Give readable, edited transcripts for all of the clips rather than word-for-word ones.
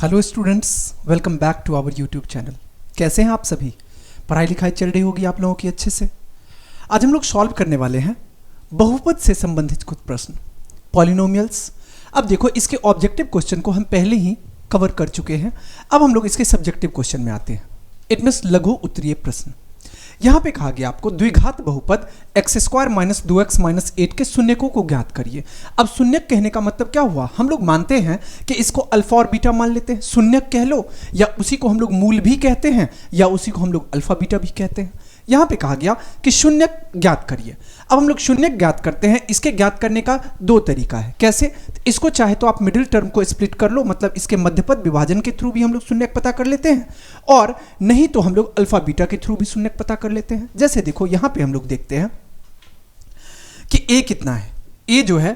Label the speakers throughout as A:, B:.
A: Hello students, welcome back to our YouTube channel. कैसे हैं आप सभी? पढ़ाई लिखाई चल रही होगी आप लोगों की अच्छे से। आज हम लोग सॉल्व करने वाले हैं बहुपद से संबंधित कुछ प्रश्न, पॉलिनोमियल्स। अब देखो, इसके ऑब्जेक्टिव क्वेश्चन को हम पहले ही कवर कर चुके हैं। अब हम लोग इसके सब्जेक्टिव क्वेश्चन में आते हैं। इट मीन्स लघु उत्तरीय प्रश्न। यहाँ पे कहा गया आपको द्विघात बहुपद x² माइनस 2x माइनस 8 के शून्यकों को ज्ञात करिए। अब शून्यक कहने का मतलब क्या हुआ? हम लोग मानते हैं कि इसको अल्फा और बीटा मान लेते हैं, शून्यक कह लो, या उसी को हम लोग मूल भी कहते हैं, या उसी को हम लोग अल्फा बीटा भी कहते हैं। यहाँ पे कहा गया कि शून्यक ज्ञात करिए। अब हम लोग शून्यक ज्ञात करते हैं। इसके ज्ञात करने का दो तरीका है। कैसे? इसको चाहे तो आप मिडिल टर्म को स्प्लिट कर लो, मतलब इसके मध्यपद विभाजन के थ्रू भी हम लोग शून्यक पता कर लेते हैं, और नहीं तो हम लोग अल्फा बीटा के थ्रू भी शून्यक पता कर लेते हैं। जैसे देखो, यहां पे हम लोग देखते हैं कि a कितना है। a जो है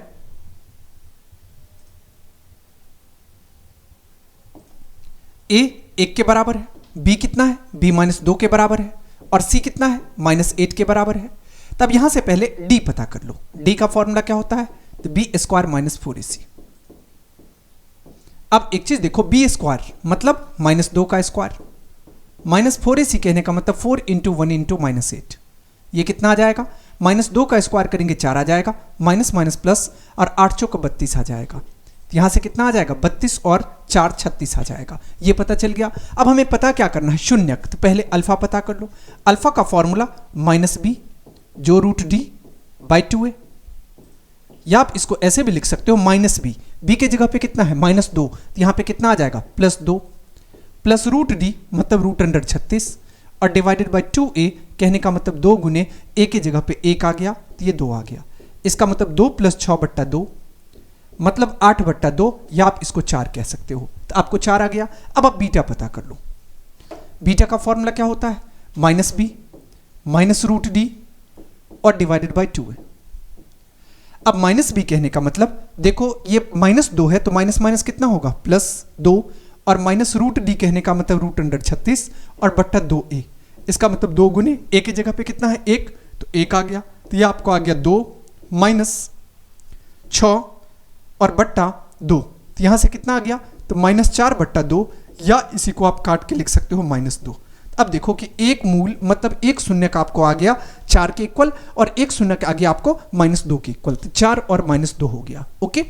A: a 1 के बराबर है, b कितना है, b -2 के बराबर है, और c कितना है, -8 के बराबर है। तब यहां से पहले d पता कर लो। d का फॉर्मूला क्या होता है? तो b² - 4ac। अब एक चीज देखो, b² मतलब -2 का स्क्वायर, -4ac कहने का मतलब 4 × 1 × -8। ये कितना आ जाएगा? -2 का स्क्वायर करेंगे 4 आ जाएगा, माइनस माइनस प्लस, और 8 चौक 32 आ जाएगा। यहां से कितना आ जाएगा? 32 और 4 36 आ जाएगा। ये पता चल गया। अब हमें पता क्या करना है? शून्यक। तो पहले अल्फा पता कर लो। अल्फा का फॉर्मूला -b जो √d/2 है, या आप इसको ऐसे भी लिख सकते हो -b। b के जगह पे कितना है? -2। यहां पे कितना आ जाएगा? +2 प्लस √d मतलब √36, और डिवाइडेड बाय 2a कहने का मतलब 2 गुने a के जगह पे 1 आ गया, तो ये 2 आ गया। इसका मतलब 2 + 6/2 मतलब 8/2, या आप इसको 4 कह सकते हो। तो आपको 4 आ गया। अब आप बीटा पता कर लो। बीटा का फॉर्मूला क्या होता है? -b -√d और डिवाइडेड बाय 2 है। अब -b कहने का मतलब देखो, ये -2 है तो माइनस माइनस कितना होगा? +2, और -√d कहने का मतलब √36 और बट्टा 2a। इसका मतलब 2 गुने a की जगह पे कितना है? 1, तो 1 आ गया। तो ये आपको आ गया 2 - 6 और बट्टा 2। तो यहां से कितना आ गया? तो -4/2, या इसी को आप काट के लिख सकते हो -2। अब देखो कि एक मूल मतलब एक शून्यक आपको आ गया 4 के इक्वल, और एक शून्यक आ गया आपको -2 के इक्वल। तो 4 और -2 हो गया। ओके,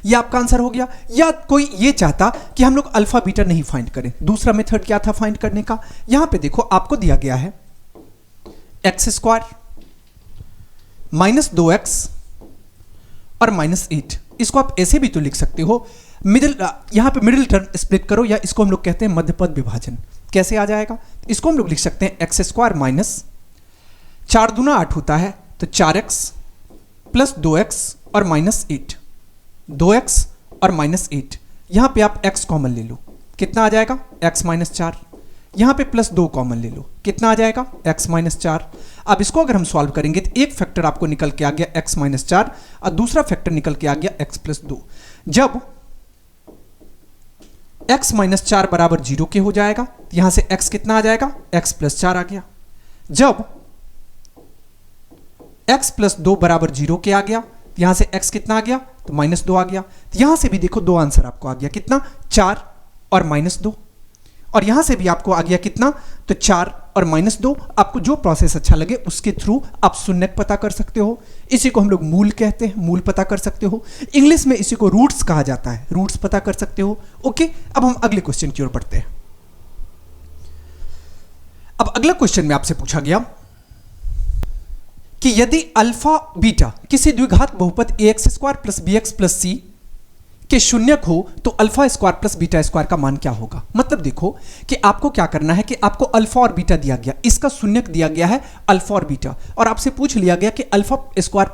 A: ये आपका आंसर हो गया। या कोई ये चाहता कि हम लोग अल्फा बीटा नहीं फाइंड करें, दूसरा मेथड क्या था फाइंड करने का? यहां पे देखो, आपको दिया गया है x² -2x और -8। इसको आप ऐसे भी तो लिख सकते हो, यहां पे मिडिल टर्म स्प्लिट करो, या इसको हम लोग कहते हैं मध्यपद विभाजन। कैसे आ जाएगा? इसको हम लोग लिख सकते हैं x² माइनस 4 दूना 8 होता है, तो 4x प्लस 2x और -8, 2x और -8। यहां पे आप x कॉमन ले लो, कितना आ जाएगा? x - 4। यहां पे +2 कॉमन ले लो, कितना आ जाएगा? x - 4। अब इसको अगर हम सॉल्व करेंगे तो एक फैक्टर आपको निकल के आ गया x - 4, और दूसरा फैक्टर निकल के आ गया x + 2। जब x - 4 बराबर 0 के हो जाएगा, यहां से x कितना आ जाएगा? x + 4 आ गया। जब x + 2 बराबर 0 के आ गया, यहां से x कितना आ गया? तो -2 आ गया। तो यहां से भी देखो 2 आंसर आपको आ गया, कितना? 4 और -2। और यहां से भी आपको आ गया कितना? तो 4 और -2। आपको जो प्रोसेस अच्छा लगे उसके थ्रू आप शून्यक पता कर सकते हो। इसी को हम लोग मूल कहते हैं, मूल पता कर सकते हो। इंग्लिश में इसी को रूट्स कहा जाता है, रूट्स पता कर सकते हो। ओके, अब हम अगले क्वेश्चन की ओर बढ़ते हैं। अब अगला क्वेश्चन में आपसे पूछा गया कि यदि अल्फा बीटा किसी द्विघात बहुपद ax² + bx + c के शून्यक हो, तो अल्फा² + बीटा² का मान क्या होगा? मतलब देखो कि आपको क्या करना है कि आपको अल्फा और बीटा दिया गया, इसका शून्यक दिया गया है अल्फा और बीटा, और आपसे पूछ लिया गया कि अल्फा²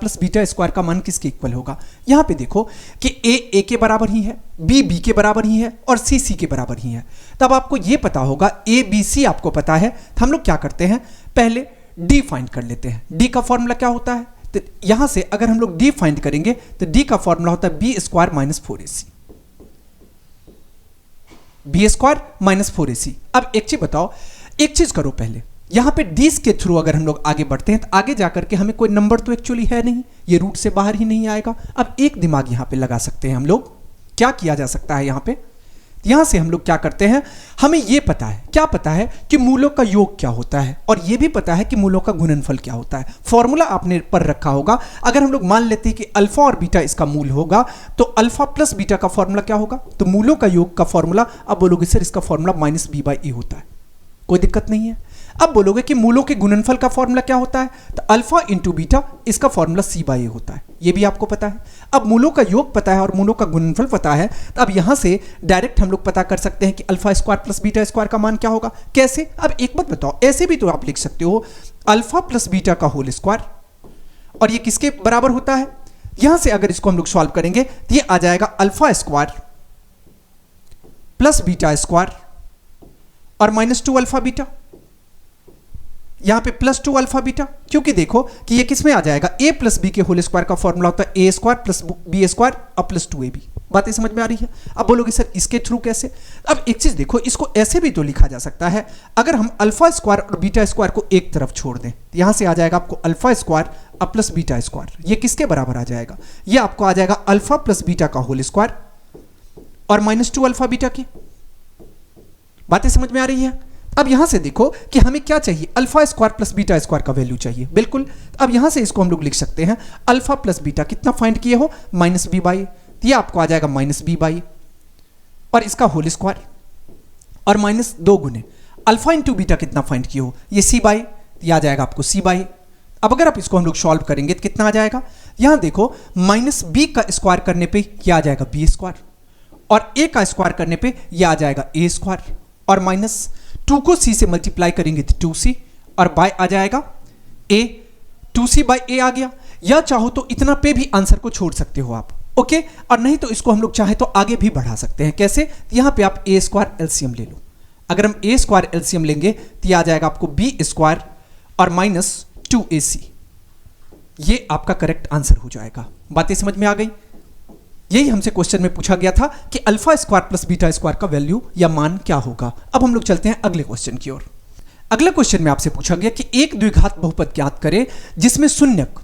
A: + बीटा² का मान किसके इक्वल होगा। यहां पे देखो कि a के बराबर ही है, b के बराबर ही है, और c के बराबर ही है। तब आपको यह पता होगा, a b c आपको पता है। तो हम लोग क्या करते हैं, पहले d फाइंड कर लेते हैं। d का फॉर्मूला क्या होता है? तो यहां से अगर हम लोग d फाइंड करेंगे तो d का फॉर्मूला होता है b² - 4ac। b² - 4ac। अब एक चीज बताओ, एक चीज करो, पहले यहां पे d के थ्रू अगर हम लोग आगे बढ़ते हैं तो आगे जाकर के हमें कोई नंबर तो एक्चुअली है नहीं, ये रूट से बाहर ही नहीं आएगा। अब एक दिमाग यहां पे लगा सकते हैं हम लोग। क्या किया जा सकता है? यहां पे यहां से हम लोग क्या करते हैं, हमें यह पता है, क्या पता है कि मूलों का योग क्या होता है, और यह भी पता है कि मूलों का गुणनफल क्या होता है। फॉर्मूला आपने पर रखा होगा। अगर हम लोग मान लेते हैं कि अल्फा और बीटा इसका मूल होगा, तो अल्फा प्लस बीटा का फॉर्मूला क्या होगा, तो मूलों का योग का फॉर्मूला, अब बोलोगे सर इसका फॉर्मूला माइनस बी बाई ए होता है, कोई दिक्कत नहीं है। अब बोलोगे कि मूलों के गुणनफल का फॉर्मूला क्या होता है, तो अल्फा इंटू बीटा, इसका फॉर्मूला सी बाई ए होता है, ये भी आपको पता है। अब मूलों का योग पता है और मूलों का गुणनफल पता है, तो अब यहां से डायरेक्ट हम लोग पता कर सकते हैं कि alpha square plus beta square का मान क्या होगा। कैसे, अब एक बात बताओ, ऐसे भी तो आप लिख सकते हो अल्फा प्लस बीटा का होल स्क्वायर, और ये किसके बराबर होता है, यहां से अगर इसको हम लोग सॉल्व करेंगे तो ये आ जाएगा alpha square plus beta square और -2 अल्फा बीटा, यहां पे +2 अल्फा बीटा, क्योंकि देखो कि ये किस में आ जाएगा, a प्लस बी के होल स्क्वायर का फॉर्मूला होता है a square plus B square और +2ab। बातें समझ में आ रही है। अब बोलोगे सर इसके थ्रू कैसे, अब एक चीज देखो, इसको ऐसे भी तो लिखा जा सकता है, अगर हम अल्फा स्क्वायर और बीटा स्क्वायर को एक तरफ छोड़ दें, यहां से आ जाएगा आपको अल्फा स्क्वायर और प्लस बीटा स्क्वायर, ये किसके बराबर आ जाएगा, ये आपको आ जाएगा अल्फा प्लस बीटा का होल स्क्वायर और -2 अल्फा बीटा की। बातें समझ में आ रही है। अब यहां से देखो कि हमें क्या चाहिए, alpha square plus beta square का वैल्यू चाहिए, बिल्कुल। अब यहां से इसको हम लोग लिख सकते हैं, अल्फा प्लस बीटा कितना फाइंड किए हो, -b बाई, ये आपको आ जाएगा -b बाई और इसका होल स्क्वायर और -2 गुने अल्फा इंटू बीटा कितना फाइंड किए हो, ये c बाई, ये आ जाएगा आपको c बाई। अब अगर आप इसको हम लोग सॉल्व करेंगे तो कितना आ जाएगा, यहां देखो -b का स्क्वायर करने पे ये आ जाएगा b स्क्वायर और a का स्क्वायर करने पे ये आ जाएगा a स्क्वायर और -2 को c से मल्टीप्लाई करेंगे तो 2c और बाय आ जाएगा a, 2c बाय a आ गया। या चाहो तो इतना पे भी आंसर को छोड़ सकते हो आप, ओके। और नहीं तो इसको हम लोग चाहे तो आगे भी बढ़ा सकते हैं। कैसे, यहां पे आप a स्क्वायर एलसीएम ले लो, अगर हम a स्क्वायर एलसीएम लेंगे तो यह आ जाएगा आपको b स्क्वायर और -2ac, ये आपका करेक्ट आंसर हो जाएगा। बातें समझ में आ गई। यही हमसे क्वेश्चन में पूछा गया था कि alpha square plus beta square का वैल्यू या मान क्या होगा। अब हम लोग चलते हैं अगले क्वेश्चन की ओर। अगले क्वेश्चन में आपसे पूछा गया कि एक द्विघात बहुपद ज्ञात करें जिसमें शून्यक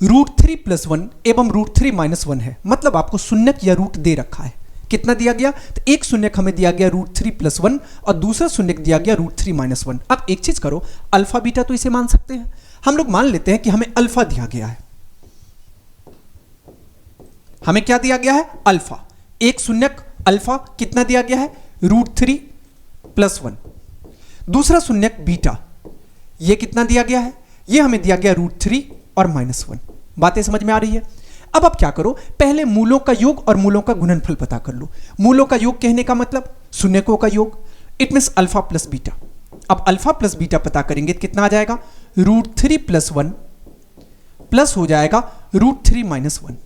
A: √3 + 1 एवं √3 - 1 है। मतलब आपको शून्यक या रूट दे रखा है। कितना दिया गया, तो एक शून्यक हमें दिया गया √3 + 1 और दूसरा शून्यक दिया गया √3 - 1। अब एक चीज करो, अल्फा बीटा तो इसे मान सकते हैं, हम लोग मान लेते हैं कि हमें अल्फा दिया गया है। हमें क्या दिया गया है, अल्फा। एक शून्यक अल्फा कितना दिया गया है, √3 + 1। दूसरा शून्यक बीटा, ये कितना दिया गया है, ये हमें दिया गया √3 और -1। बातें समझ में आ रही है। अब आप क्या करो, पहले मूलों का योग और मूलों का गुणनफल पता कर लो। मूलों का योग कहने का मतलब शून्यकों का योग, it means alpha plus beta. अब अल्फा प्लस बीटा पता करेंगे तो कितना आ जाएगा, √3 + 1 प्लस हो जाएगा √3 - 1।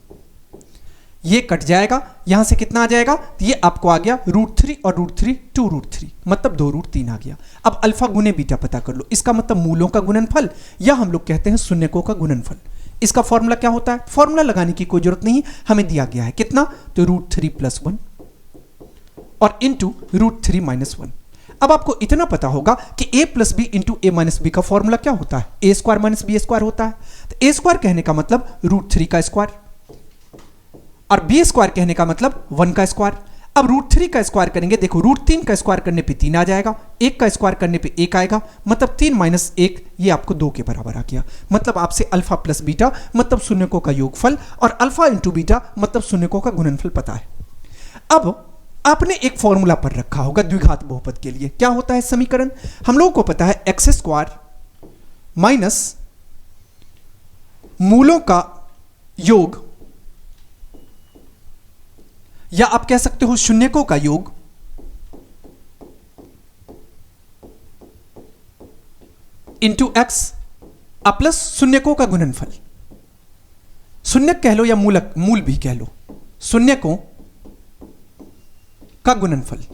A: ये कट जाएगा, यहां से कितना आ जाएगा, तो ये आपको आ गया √3 और √3 2√3, मतलब 2√3 आ गया। अब अल्फा गुने बीटा पता कर लो, इसका मतलब मूलों का गुणनफल या हम लोग कहते हैं शून्यकों का गुणनफल। इसका फॉर्मूला क्या होता है, फॉर्मूला लगाने की कोई जरूरत नहीं, हमें दिया गया है कितना, तो √3 + 1 और इंटू √3 - 1। अब आपको इतना पता होगा कि a + b into a - b का फॉर्मूला क्या होता है, a² - b² होता है। तो a² कहने का मतलब √3 का स्क्वायर और b² कहने का मतलब 1 का स्क्वायर। अब √3 का स्क्वायर करेंगे, देखो √3 का स्क्वायर करने पे 3 आ जाएगा, 1 का स्क्वायर करने पे 1 आएगा, मतलब 3 - 1 ये आपको 2 के बराबर आ गया। मतलब आपसे अल्फा प्लस बीटा मतलब शून्यकों का योगफल और अल्फा इंटू बीटा मतलब शून्यकों का गुणनफल पता है। अब आपने एक फॉर्मूला पर रखा होगा द्विघात बहुपद के लिए, क्या होता है समीकरण, हम लोगों को पता है x² माइनस मूलों का योग या आप कह सकते हो शून्यकों का योग इंटू x प्लस शून्यकों का गुणनफल। शून्यक कह लो या मूल भी कह लो, शून्यकों का गुणनफल।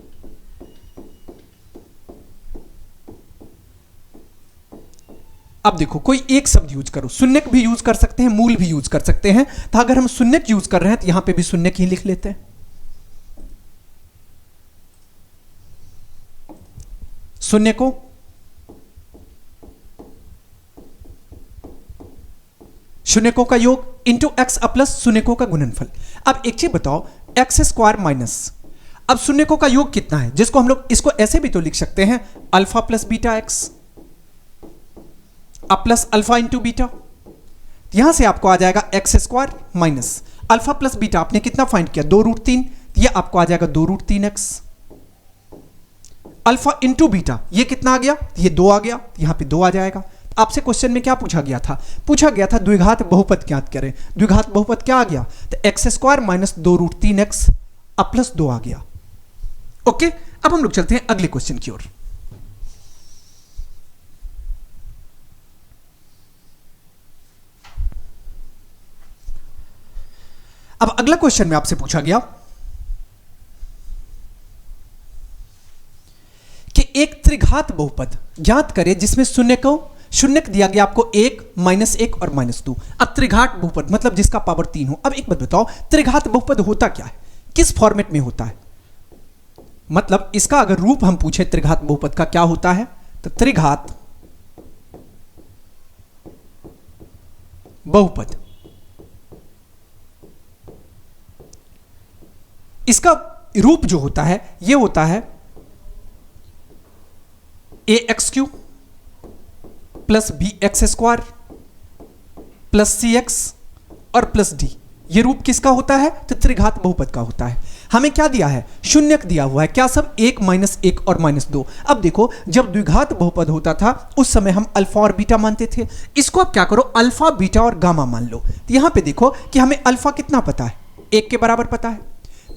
A: अब देखो कोई एक शब्द यूज करो, शून्यक भी यूज कर सकते हैं, मूल भी यूज कर सकते हैं। तो अगर हम शून्यक यूज कर रहे हैं तो यहां पे भी शून्यक ही लिख लेते हैं। शून्यकों शून्यकों का योग इंटू x प्लस शून्यकों का गुणनफल। अब एक चीज बताओ, x² माइनस अब शून्यकों का योग कितना है, जिसको हम लोग इसको ऐसे भी तो लिख सकते हैं, अल्फा प्लस बीटा एक्स अब प्लस अल्फा इंटू बीटा। यहां से आपको आ जाएगा x square minus alpha plus beta, आपने कितना फाइंड किया 2√3, ये आपको आ जाएगा 2√3x अल्फा इंटू बीटा, ये कितना आ गया, ये 2 आ गया, यहां पे 2 आ जाएगा। आपसे क्वेश्चन में क्या पूछा गया था, पूछा गया था द्विघात बहुपद ज्ञात करें। द्विघात बहुपद क्या आ गया, तो एक्स स्क्वायर माइनस 2√3x अब प्लस 2 आ गया। ओके, अब हम लोग चलते हैं अगले क्वेश्चन की ओर। अब अगला क्वेश्चन में आपसे पूछा गया कि एक त्रिघात बहुपद ज्ञात करें जिसमें शून्यक दिया गया आपको 1, -1 और -2। अब त्रिघात बहुपद मतलब जिसका पावर 3 हो। अब एक बात बताओ, त्रिघात बहुपद होता क्या है, किस फॉर्मेट में होता है, मतलब इसका अगर रूप हम पूछे त्रिघात बहुपद का क्या होता है, तो त्रिघात बहुपद इसका रूप जो होता है यह होता है ax³ plus bx² plus cx और प्लस d। ये रूप किसका होता है, तो त्रिघात बहुपद का होता है। हमें क्या दिया है, शून्यक दिया हुआ है, क्या सब 1, -1 और -2। अब देखो जब द्विघात बहुपद होता था उस समय हम अल्फा और बीटा मानते थे, इसको अब क्या करो अल्फा बीटा और गामा मान लो। तो यहां पे देखो कि हमें अल्फा कितना पता है, 1 के बराबर पता है,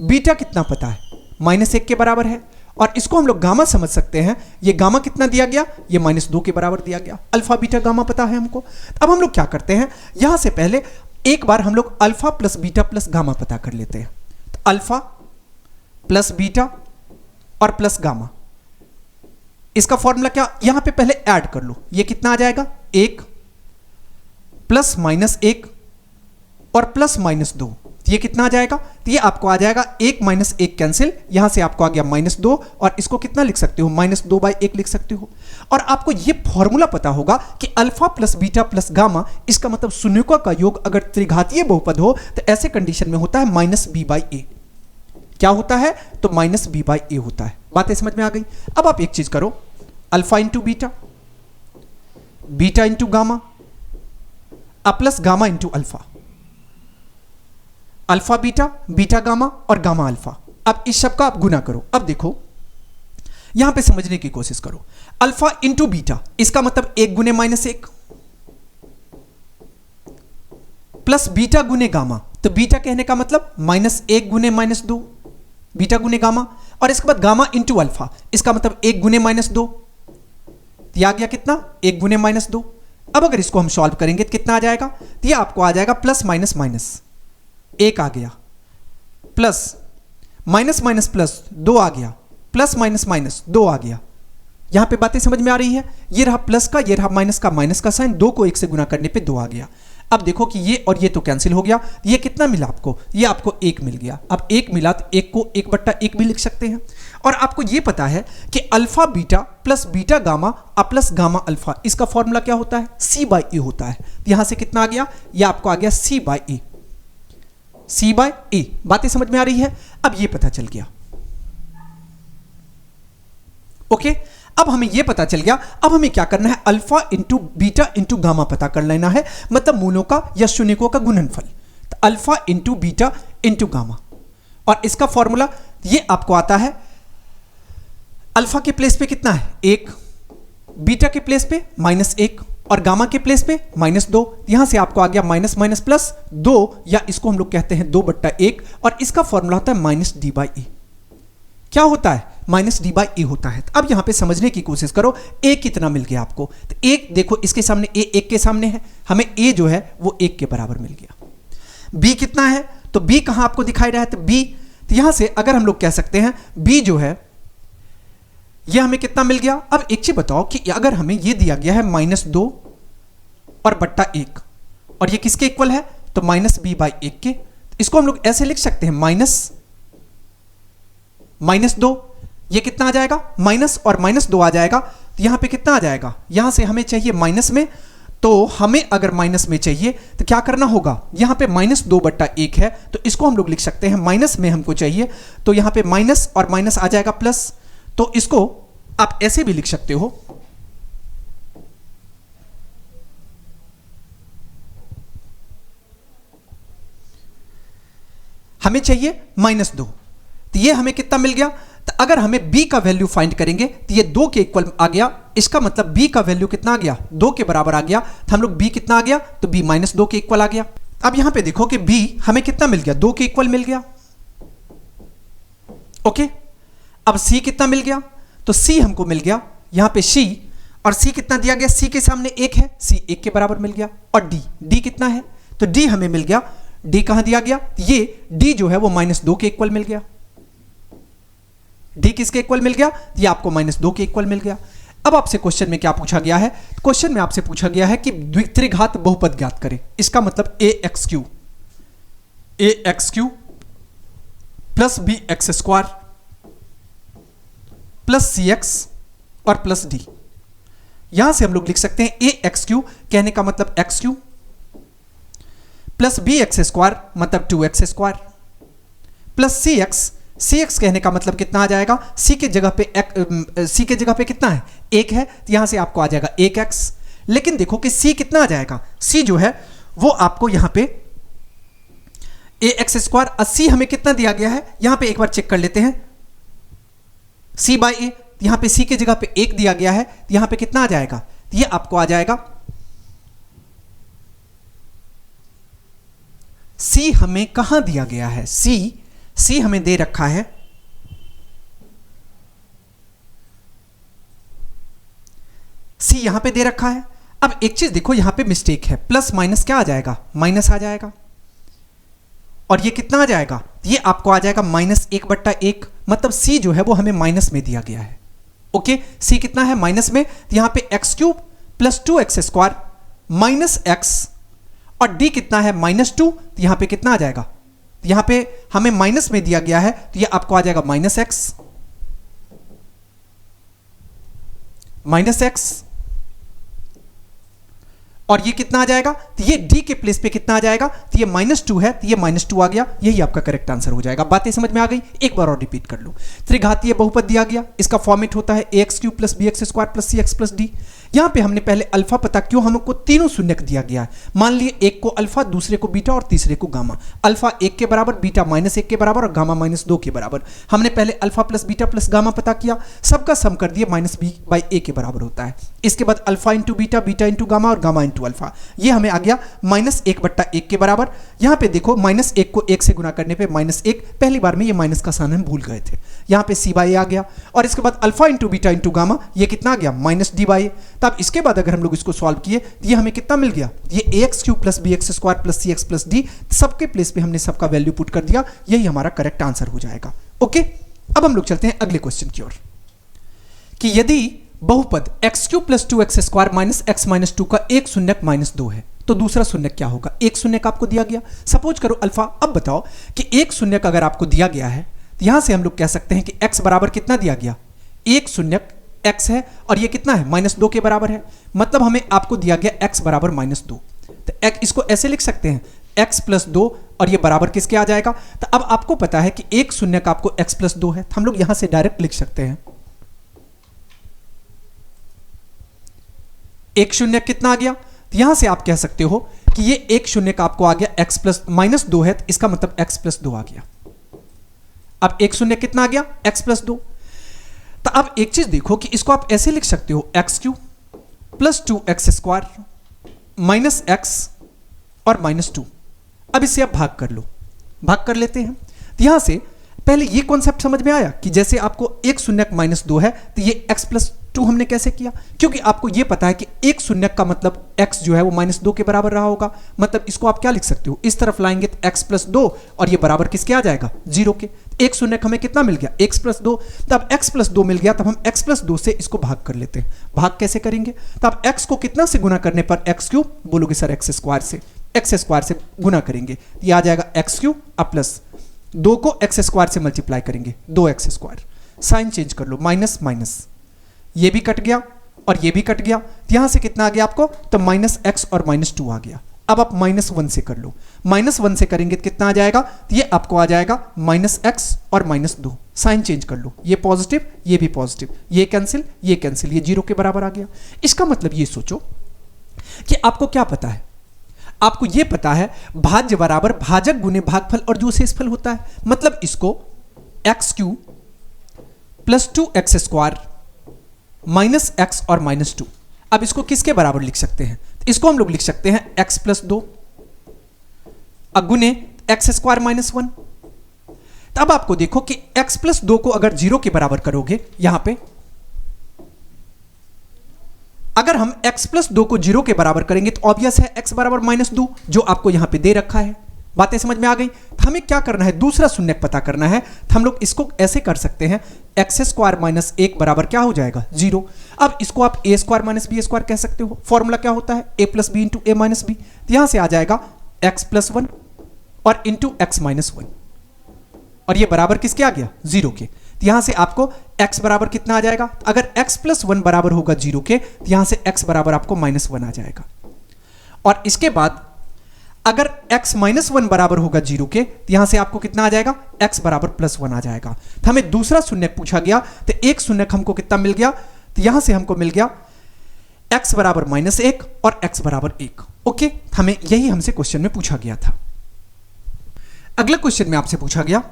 A: बीटा कितना पता है, -1 के बराबर है, और इसको हम लोग गामा समझ सकते हैं। ये गामा कितना दिया गया, ये -2 के बराबर दिया गया। अल्फा बीटा गामा पता है हमको। अब हम लोग क्या करते हैं, यहां से पहले एक बार हम लोग alpha plus beta plus gamma पता कर लेते हैं। तो अल्फा प्लस बीटा और प्लस गामा, इसका फॉर्मूला क्या, यहां पे पहले ऐड कर लो, ये कितना आ जाएगा 1 प्लस -1 और प्लस -2, ये कितना आ जाएगा, तो ये आपको आ जाएगा 1 -1 कैंसिल, यहां से आपको आ गया -2, और इसको कितना लिख सकते हो -2/1 लिख सकते हो। और आपको ये फॉर्मूला पता होगा कि alpha plus beta plus gamma, इसका मतलब शून्यकों का योग अगर त्रिघातीय बहुपद हो तो ऐसे कंडीशन में होता है -b/a। क्या होता है, तो -b/a होता है। बातें समझ में आ गई। अब आप एक चीज करो, alpha into beta, beta into gamma अब plus gamma into alpha, alpha beta, beta gamma और गामा अल्फा। अब इस सब का आप गुना करो। अब देखो यहां पे समझने की कोशिश करो, अल्फा इंटू बीटा, इसका मतलब 1 गुने -1 प्लस बीटा गुने गामा, तो बीटा कहने का मतलब -1 गुने -2 बीटा गुने गामा, और इसके बाद गामा इंटू अल्फा, इसका मतलब 1 गुने -2, यह आ गया कितना 1 गुने -2। अब अगर इसको हम सॉल्व करेंगे तो कितना आ जाएगा, तो यह आपको आ जाएगा प्लस माइनस माइनस 1 आ गया, प्लस माइनस माइनस प्लस 2 आ गया, प्लस माइनस माइनस 2 आ गया। यहां पे बातें समझ में आ रही है, ये रहा प्लस का, ये रहा माइनस का, माइनस का साइन, 2 को 1 से गुना करने पे 2 आ गया। अब देखो कि ये और ये तो कैंसिल हो गया, ये कितना मिला आपको, ये आपको 1 मिल गया। अब 1 मिला तो 1 को 1/1 भी लिख सकते हैं। और आपको ये पता है कि alpha beta plus beta gamma plus gamma alpha, इसका फॉर्मूला क्या होता है, c/a होता है। यहां से कितना आ गया, ये आपको आ गया c/a, c/a। बातें समझ में आ रही है, अब ये पता चल गया। ओके, अब हमें यह पता चल गया, अब हमें क्या करना है, alpha into beta into gamma पता कर लेना है, मतलब मूलों का या शून्यकों का गुणनफल। तो alpha into beta into gamma, और इसका फॉर्मूला ये आपको आता है, अल्फा के प्लेस पे कितना है 1, बीटा के प्लेस पे -1 और गामा के प्लेस पे -2। यहां से आपको आ गया माइनस माइनस प्लस 2, या इसको हम लोग कहते हैं 2/1, और इसका फॉर्मूला होता है -d/a। क्या होता है, -d/a होता है। अब यहां पे समझने की कोशिश करो, a कितना मिल गया आपको, तो 1 देखो इसके सामने a 1 के सामने है, हमें a जो है वो 1 के बराबर मिल गया। b कितना है, तो b कहां आपको दिखाई रहा है, तो b, तो यहां से अगर हम लोग कह सकते हैं b जो है ये हमें कितना मिल गया। अब एक चीज बताओ कि अगर हमें ये दिया गया है -2 और /1, और ये किसके इक्वल है, तो -b/1 के, इसको हम लोग ऐसे लिख सकते हैं -2, ये कितना आ जाएगा, माइनस और -2 आ जाएगा, तो यहां पे कितना आ जाएगा, यहां से हमें चाहिए माइनस में तो हमें अगर माइनस में चाहिए तो क्या करना होगा, यहां पे -2/1 है तो इसको हम लोग लिख सकते हैं माइनस में हमको चाहिए, तो यहां पे माइनस और माइनस आ जाएगा प्लस, तो इसको आप ऐसे भी लिख सकते हो, हमें चाहिए -2, तो ये हमें कितना मिल गया, तो अगर हमें b का वैल्यू फाइंड करेंगे तो ये 2 के इक्वल आ गया, इसका मतलब b का वैल्यू कितना आ गया, 2 के बराबर आ गया, तो हम लोग b कितना आ गया, तो b -2 के इक्वल आ गया। अब यहां पे देखो कि b हमें कितना मिल गया, 2 के इक्वल मिल गया। ओके, अब c कितना मिल गया, तो c हमको मिल गया यहां पे c, और c कितना दिया गया, c के सामने 1 है, c 1 के बराबर मिल गया, और d कितना है, तो d हमें मिल गया, d कहां दिया गया, ये d जो है वो -2 के इक्वल मिल गया। d किसके इक्वल मिल गया, ये आपको -2 के इक्वल मिल गया। अब आपसे क्वेश्चन में क्या पूछा गया है, क्वेश्चन में आपसे पूछा गया है कि द्विघात बहुपद ज्ञात करें, इसका मतलब ax³ plus bx² plus cx और प्लस d। यहां से हम लोग लिख सकते हैं ax³ कहने का मतलब x³ प्लस bx² मतलब 2x² प्लस cx कहने का मतलब कितना आ जाएगा, c के जगह पे कितना है, 1 है, तो यहां से आपको आ जाएगा 1x। लेकिन देखो कि c कितना आ जाएगा, c जो है वो आपको यहां पे ax², और c हमें कितना दिया गया है, यहां पे एक बार चेक कर लेते हैं, c/a, यहां पे c के जगह पे 1 दिया गया है, तो यहां पे कितना आ जाएगा, ये आपको आ जाएगा, c हमें कहां दिया गया है, c हमें दे रखा है c यहां पे दे रखा है। अब एक चीज देखो, यहां पे मिस्टेक है, प्लस माइनस क्या आ जाएगा, माइनस आ जाएगा, और ये कितना आ जाएगा, ये आपको आ जाएगा -1/1, मतलब c जो है वो हमें माइनस में दिया गया है। ओके, c कितना है माइनस में, तो यहां पे x³ plus 2x² minus x, और d कितना है -2, तो यहां पे कितना आ जाएगा, यहां पे हमें माइनस में दिया गया है, तो ये आपको आ जाएगा -x, और ये कितना आ जाएगा, तो ये d के प्लेस पे कितना आ जाएगा, तो ये -2 है, तो ये -2 आ गया, यही आपका करेक्ट आंसर हो जाएगा। बातें समझ में आ गई, एक बार और रिपीट कर लो। त्रिघातीय बहुपद दिया गया, इसका फॉर्मेट होता है ax³ plus bx² plus cx plus d। यहां पे हमने पहले अल्फा पता, क्यों, हमको तीनों शून्यक दिया गया है, मान लिए एक को अल्फा, दूसरे को बीटा और तीसरे को गामा। अल्फा 1 के बराबर, बीटा -1 के बराबर और गामा -2 के बराबर। हमने पहले alpha plus beta plus gamma पता किया, सबका सम कर दिया, -b/a के बराबर होता है। इसके बाद alpha into beta, beta into gamma और गामा इंटू अल्फा, ये हमें आ गया -1/1 के बराबर। यहां पे देखो -1 को 1 से गुना करने पे -1, पहली बार में ये माइनस का साइन हम भूल गए थे, यहां पे c/a आ गया, और इसके बाद alpha into beta into gamma, ये कितना आ गया, -d/a। तब इसके बाद अगर हम लोग इसको सॉल्व किए तो ये हमें कितना मिल गया, ये ax³ plus bx² plus cx plus d, सबके प्लेस पे हमने सबका वैल्यू पुट कर दिया, यही हमारा करेक्ट आंसर हो जाएगा। ओके, अब हम लोग चलते हैं अगले क्वेश्चन की ओर, कि यदि बहुपद x³ plus 2x² minus x minus 2 का एक शून्यक -2 है, तो दूसरा शून्यक क्या होगा, एक शून्यक आपको दिया गया, सपोज करो अल्फा। अब बताओ कि एक शून्यक अगर आपको दिया गया है, तो यहां से हम लोग कह सकते हैं कि x बराबर कितना दिया गया, एक शून्यक x है, और ये कितना है, -2 के बराबर है, मतलब हमें आपको दिया गया x बराबर -2, तो इसको ऐसे लिख सकते हैं x प्लस 2, और ये बराबर किसके आ जाएगा। तो अब आपको पता है कि एक शून्यक आपको x प्लस 2 है, तो हम लोग यहां से डायरेक्ट लिख सकते हैं, एक शून्यक कितना आ गया, तो यहां से आप कह सकते हो कि ये एक शून्यक आपको आ गया x प्लस -2 है, तो इसका मतलब x प्लस 2 आ गया। अब एक शून्यक कितना आ गया, x प्लस 2। तो अब एक चीज देखो कि इसको आप ऐसे लिख सकते हो, x³ plus 2x² minus x और -2। अब इससे आप भाग कर लो, भाग कर लेते हैं। तो यहां से पहले ये कॉन्सेप्ट समझ में आया कि जैसे आपको एक शून्यक -2 है, तो ये x प्लस 2 हमने कैसे किया, क्योंकि आपको ये पता है कि एक शून्यक का मतलब x जो है वो -2 के बराबर रहा होगा, मतलब इसको आप क्या लिख सकते हो, इस तरफ लाएंगे तो x प्लस 2, और ये बराबर किसके आ जाएगा, 0 के। एक शून्यक हमें कितना मिल गया, x प्लस 2, तब x प्लस 2 मिल गया, तब हम x प्लस 2 से इसको भाग कर लेते हैं। भाग कैसे करेंगे, तब x को कितना से गुना करने पर x³ बोलोगे सर x² से गुना करेंगे, ये आ जाएगा x³ अब प्लस 2 को x² से मल्टीप्लाई करेंगे, 2x², साइन चेंज कर लो, माइनस माइनस, ये भी कट गया, और ये भी कट गया, तो यहां से कितना आ गया आपको, तो -x और -2 आ गया। अब आप -1 से कर लो, -1 से करेंगे तो कितना आ जाएगा, तो ये आपको आ जाएगा -x और -2। साइन चेंज कर लो, ये पॉजिटिव ये भी पॉजिटिव, ये कैंसिल ये कैंसिल, ये 0 के बराबर आ गया। इसका मतलब ये सोचो कि आपको क्या पता है, आपको ये पता है भाज्य बराबर भाजक गुने भागफल और जो शेषफल होता है। मतलब इसको x³ + 2x² -x और -2, अब इसको किसके बराबर लिख सकते हैं, इसको हम लोग लिख सकते हैं x + 2 गुने x² -1। तब आपको देखो कि x + 2 को अगर 0 के बराबर करोगे, यहां पे अगर हम x + 2 को 0 के बराबर करेंगे तो ऑब्वियस है x बराबर -2 जो आपको यहां पे दे रखा है। बातें समझ में आ गई। तो हमें क्या करना है, दूसरा शून्यक पता करना है। तो हम लोग इसको ऐसे कर सकते हैं, x² - 1 बराबर क्या हो जाएगा, 0। अब इसको आप a² - b² कह सकते हो। फॉर्मूला क्या होता है, a + b × a - b। तो यहां से आ जाएगा x + 1 और इंटू x - 1, और ये बराबर किसके आ गया, 0 के। तो यहां से आपको x बराबर कितना आ जाएगा, अगर x + 1 बराबर होगा 0 के, तो यहां से x बराबर आपको -1 आ जाएगा। और इसके बाद अगर x - 1 बराबर होगा 0 के, तो यहां से आपको कितना आ जाएगा, x बराबर +1 आ जाएगा। तो हमें दूसरा शून्यक पूछा गया, तो एक शून्यक हमको कितना मिल गया, तो यहां से हमको मिल गया x बराबर -1 और x बराबर 1। ओके, हमें यही हमसे क्वेश्चन में पूछा गया था। अगला क्वेश्चन में आपसे पूछा गया,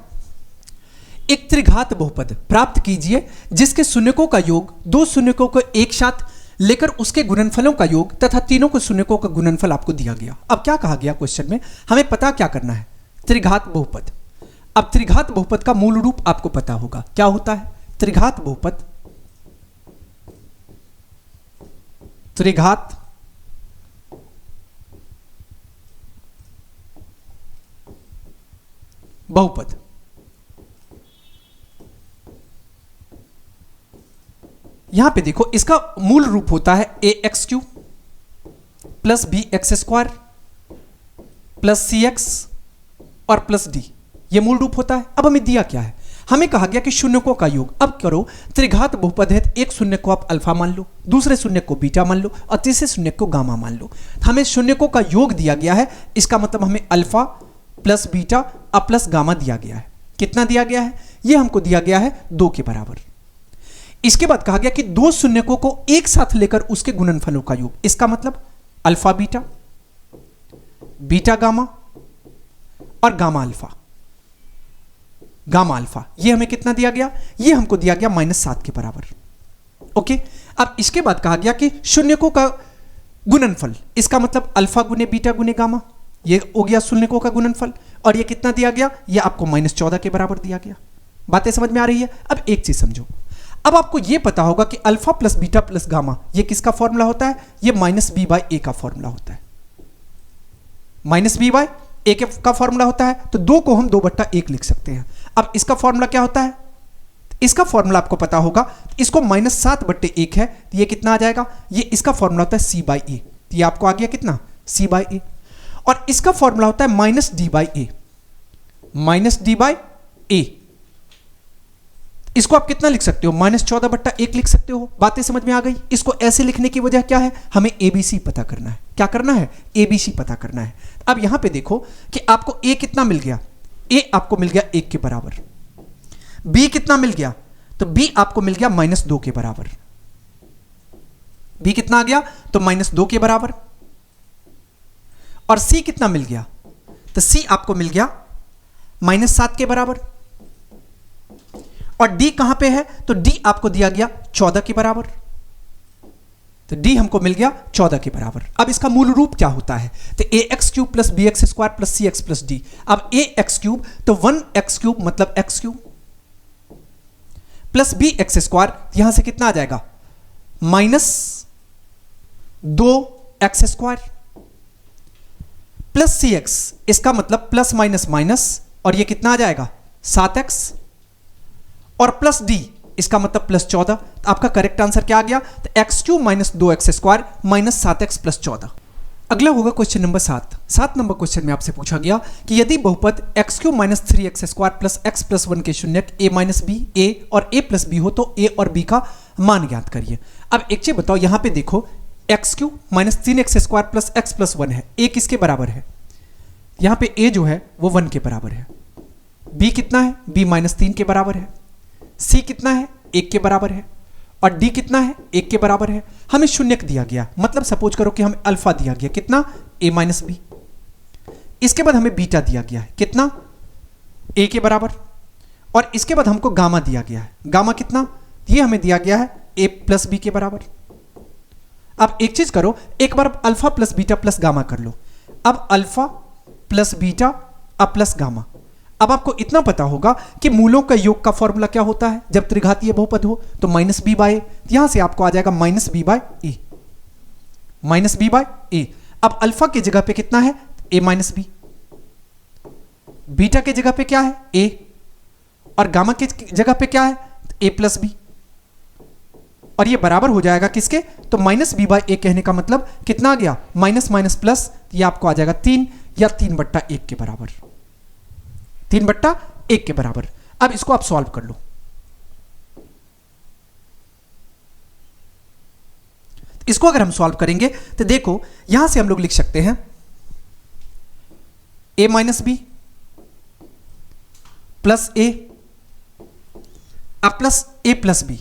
A: एक त्रिघात बहुपद प्राप्त कीजिए जिसके शून्यकों का योग दो शून्यकों को एक साथ लेकर उसके गुणनफलों का योग तथा तीनों को शून्यकों का गुणनफल आपको दिया गया। अब क्या कहा गया क्वेश्चन में, हमें पता क्या करना है, त्रिघात बहुपद। अब त्रिघात बहुपद का मूल रूप आपको पता होगा, क्या होता है त्रिघात बहुपद। त्रिघात बहुपद यहां पे देखो, इसका मूल रूप होता है ax³ + bx² + cx और +d, ये मूल रूप होता है। अब हमें दिया क्या है, हमें कहा गया कि शून्यकों का योग। अब करो, त्रिघात बहुपद है, एक शून्य को आप अल्फा मान लो, दूसरे शून्य को बीटा मान लो और तीसरे शून्य को गामा मान लो। हमें शून्यकों का योग दिया गया है, इसका मतलब हमें अल्फा + बीटा + गामा दिया गया है। कितना दिया गया है, यह हमको दिया गया है 2 के बराबर। इसके बाद कहा गया कि दो शून्यकों को एक साथ लेकर उसके गुणनफलों का योग, इसका मतलब अल्फा बीटा, बीटा गामा और गामा अल्फा। गामा अल्फा ये हमें कितना दिया गया, ये हमको दिया गया -7 के बराबर। ओके, अब इसके बाद कहा गया कि शून्यकों का गुणनफल, इसका मतलब अल्फा गुने बीटा गुने गामा, ये हो गया शून्यकों का गुणनफल। और ये कितना दिया गया, ये आपको -14 के बराबर दिया गया। बातें समझ में आ रही है। अब एक चीज समझो, अब आपको यह पता होगा कि अल्फा + बीटा + गामा ये किसका फॉर्मूला होता है, ये -b/a का फॉर्मूला होता है। -b/a का फॉर्मूला होता है, तो 2 को हम 2/1 लिख सकते हैं। अब इसका फॉर्मूला क्या होता है, इसका फॉर्मूला आपको पता होगा, इसको -7/1 है, तो ये कितना आ जाएगा, ये इसका फॉर्मूला होता है c/a, तो ये आपको आ गया कितना, c/a। और इसका फॉर्मूला होता है -d/a, -d/a, इसको आप कितना लिख सकते हो, -14/1 लिख सकते हो। बातें समझ में आ गई। इसको ऐसे लिखने की वजह क्या है, हमें ABC पता करना है। क्या करना है, ABC पता करना है। अब यहां पे देखो कि आपको A कितना मिल गया, A आपको मिल गया 1 के बराबर। B कितना मिल गया, तो B आपको मिल गया -2 के बराबर। B कितना आ गया, तो -2 के बराबर। और C कितना मिल गया, तो C आपको मिल गया -7 के बराबर। और D कहां पे है, तो D आपको दिया गया 14 के बराबर, तो D हमको मिल गया 14 के बराबर। अब इसका मूल रूप क्या होता है, तो ax³ + bx² + cx + d। अब ax³ तो 1x³ मतलब x³ + bx² यहां से कितना आ जाएगा, -2x² + cx, इसका मतलब +- और ये कितना आ जाएगा 7x, और +d इसका मतलब +14। तो आपका करेक्ट आंसर क्या आ गया, तो x³ - 2x² - 7x + 14। अगला होगा क्वेश्चन नंबर 7। 7 नंबर क्वेश्चन में आपसे पूछा गया कि यदि बहुपद x³ - 3x² + x + 1 के शून्यक a - b, a और a + b हो तो a और b का मान ज्ञात करिए। अब एक चीज बताओ, यहां पे देखो x³ minus 3x² plus x plus 1 है, a किसके बराबर है? यहां पे a जो है वो 1 के बराबर है, b कितना है? b माइनस 3 के बराबर है, c कितना है? 1 के बराबर है, और d कितना है? 1 के बराबर है। हमें शून्यक दिया गया, मतलब सपोज करो कि हमें अल्फा दिया गया, कितना? a minus b। इसके बाद हमें बीटा दिया गया है, कितना? a के बराबर, और इसके बाद हमको गामा दिया गया है, गामा कितना? ये हमें दिया गया है a प्लस b के बराबर। अब एक चीज करो, एक बार alpha plus beta plus gamma कर लो। अब अल्फा प्लस बीटा अब प्लस गामा। अब आपको इतना पता होगा कि मूलों का योग का फॉर्मूला क्या होता है जब त्रिघातीय बहुपद हो, तो माइनस बी बाय ए। यहां से आपको आ जाएगा माइनस बी बाय ए, माइनस बी बाय ए। अब अल्फा की जगह पे कितना है? ए माइनस बी। बीटा की जगह पे क्या है? ए। और गामा की जगह पे क्या है? ए प्लस बी। और ये बराबर हो जाएगा किसके? तो माइनस बी बाय ए कहने का मतलब कितना आ गया? माइनस माइनस प्लस, ये आपको आ जाएगा 3 या 3/1 के बराबर, 3/1 के बराबर। अब इसको आप सॉल्व कर लो। इसको अगर हम सॉल्व करेंगे तो देखो यहां से हम लोग लिख सकते हैं a माइनस बी प्लस ए अब प्लस ए प्लस बी,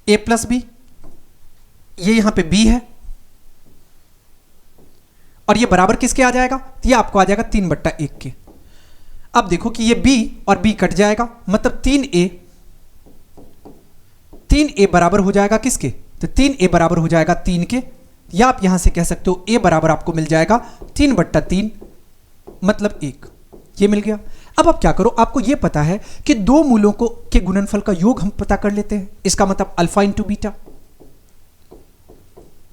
A: ए प्लस बी, ये यहां पे b है, और ये बराबर किसके आ जाएगा? ये आपको आ जाएगा 3/1 के। अब देखो कि ये b और b कट जाएगा, मतलब 3a बराबर हो जाएगा किसके? तो 3a बराबर हो जाएगा 3 के, या आप यहां से कह सकते हो a बराबर आपको मिल जाएगा 3/3 मतलब 1। ये मिल गया। अब आप क्या करो, आपको ये पता है कि दो मूलों को के गुणनफल का योग हम पता कर लेते हैं। इसका मतलब alpha into beta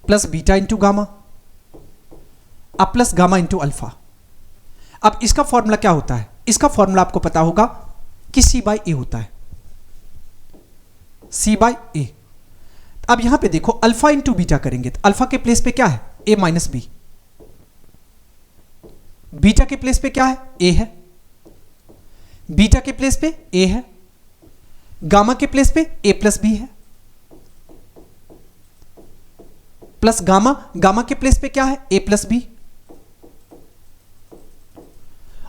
A: plus beta into gamma अब प्लस गामा इंटू अल्फा। अब इसका फॉर्मूला क्या होता है? इसका फॉर्मूला आपको पता होगा कि c बाई ए होता है, c बाई ए। अब यहां पे देखो अल्फा इंटू बीटा करेंगे तो अल्फा के प्लेस पे क्या है? a minus B. बीटा के प्लेस पे क्या है? a है। बीटा के प्लेस पे a है। गामा के प्लेस पे a प्लस बी है, प्लस गामा, गामा के प्लेस पे क्या है? a plus B.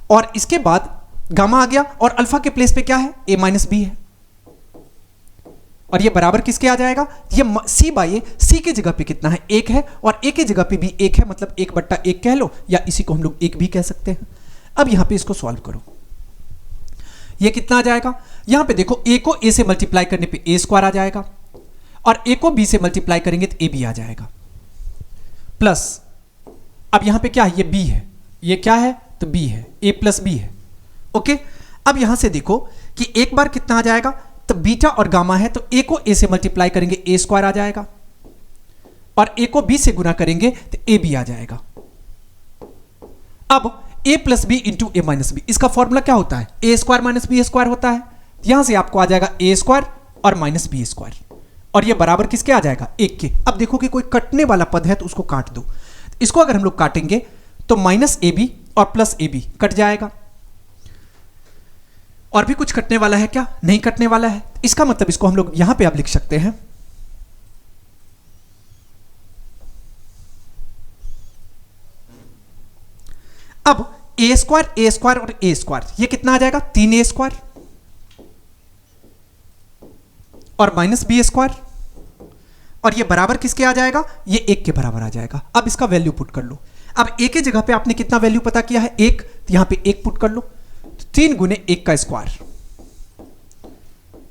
A: और इसके बाद गामा आ गया, और अल्फा के प्लेस पे क्या है? a माइनस बी है। और ये बराबर किसके आ जाएगा? ये c बाई ए, c की जगह पे कितना है? 1 है, और a की जगह पे भी 1 है, मतलब 1/1 कह लो, या इसी को हम लोग 1 भी कह सकते हैं। अब यहां पे इसको सॉल्व करो, ये कितना आ जाएगा? यहां पे देखो a को a से मल्टीप्लाई करने पे a² आ जाएगा, और a को b से मल्टीप्लाई करेंगे तो ab आ जाएगा, प्लस अब यहां पे क्या है? ये b है, ये क्या है? तो b है, a प्लस b है। ओके। अब यहां से देखो कि एक बार कितना आ जाएगा? तो बीटा और गामा है, तो a को a से मल्टीप्लाई करेंगे a² आ जाएगा, और a को b से गुना करेंगे तो ab आ जाएगा। अब a plus B into A minus B, इसका फॉर्मूला क्या होता है? a² माइनस b² होता है। यहां से आपको आ जाएगा a² और माइनस b², और ये बराबर किसके आ जाएगा? 1 के। अब देखो कि कोई कटने वाला पद है तो उसको काट दो। इसको अगर हम लोग काटेंगे तो माइनस ए बी और प्लस ए बी कट जाएगा। और भी कुछ कटने वाला है क्या? नहीं कटने वाला है। इसका मतलब इसको हम लोग यहां पे आप लिख सकते हैं अब a² और a², ये कितना आ जाएगा? 3a² और माइनस b², और ये बराबर किसके आ जाएगा? ये 1 के बराबर आ जाएगा। अब इसका वैल्यू पुट कर लो। अब a की जगह पे आपने कितना वैल्यू पता किया है? 1, तो यहां पे 1 पुट कर लो। 3 गुने 1 का स्क्वायर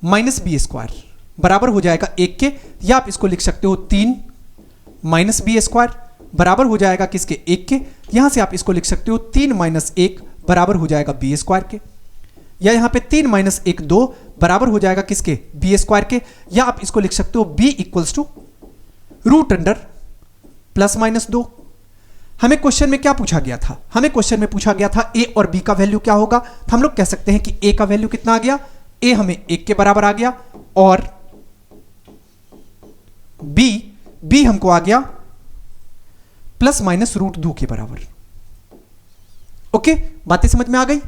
A: माइनस b² बराबर हो जाएगा 1 के, या आप इसको लिख सकते हो 3 माइनस b² बराबर हो जाएगा किसके? 1 के। यहां से आप इसको लिख सकते हो 3 माइनस 1 बराबर हो जाएगा b² के, या यहां पे 3 माइनस 1 2 बराबर हो जाएगा किसके? b² के, या आप इसको लिख सकते हो b equals to root under plus minus 2। हमें क्वेश्चन में क्या पूछा गया था? हमें क्वेश्चन में पूछा गया था a और b का वैल्यू क्या होगा। तो हम लोग कह सकते हैं कि a का वैल्यू कितना आ गया? a हमें 1 के बराबर आ गया, और b हमको आ गया प्लस माइनस रूट 2 के बराबर। ओके, बातें समझ में आ गई?